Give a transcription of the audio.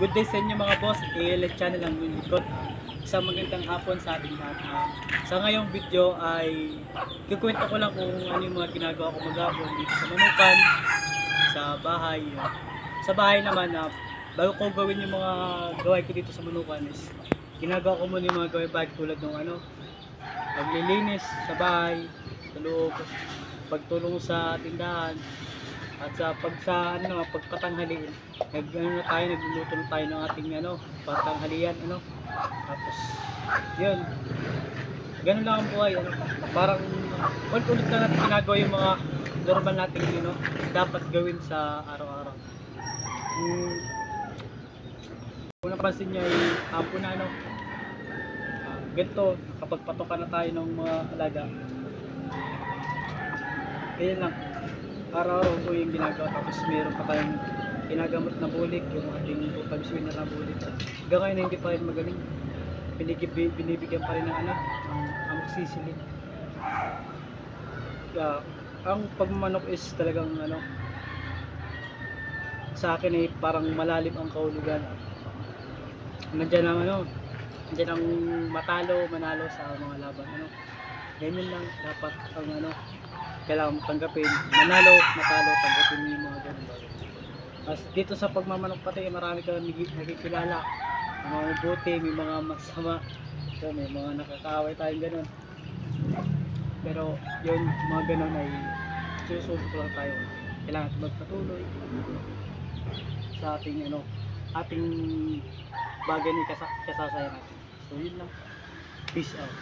Good day sa inyo mga boss, ALS channel ang lingkod. Isang magandang hapon sa ating lahat. Sa ngayong video ay kukwento ko lang kung ano yung mga ginagawa ko maghapon dito sa Manukan, sa bahay. Sa bahay naman, bago ko gawin yung mga gawain ko dito sa Manukan is ginagawa ko muna yung mga gawain bahay tulad ng paglilinis sa bahay, sa loob, pagtulong sa tindahan, at pagpatanghalian, nagluluto na tayo ng ating patanghalian, tapos yun, ganun lang ang buhay, parang ulit-ulit lang natin ginagawa yung mga normal nating dapat gawin sa araw-araw. Kung napansin nyo ay hapon na ganito, nakapagpatokan na tayo ng mga alaga. Ganyan lang, araw-araw ko yung ginagawa, tapos meron pa tayong ginagamot na bulik, yung ating pag swinner na bulik. Hanggang ngayon hindi pa rin magaling, binibigyan pa rin ng amoxicillin. Ang pagmamanok is talagang sa akin ay parang malalim ang kahulugan. Nandiyan ang nandiyan ang manalo sa mga laban. Ganyan lang dapat ang kailangan tanggapin, manalo, matalo, tanggapin mo yung mga ganun bagay. As dito sa pagmamanok pati, marami kang nakikilala, mga mabuti, may mga masama, so, may mga nakakaaway tayong ganun. Pero yun, mga ganun ay susunod lang tayo. Kailangan magpatuloy sa ating ating bagay na kasasaya natin. So yun lang, peace out.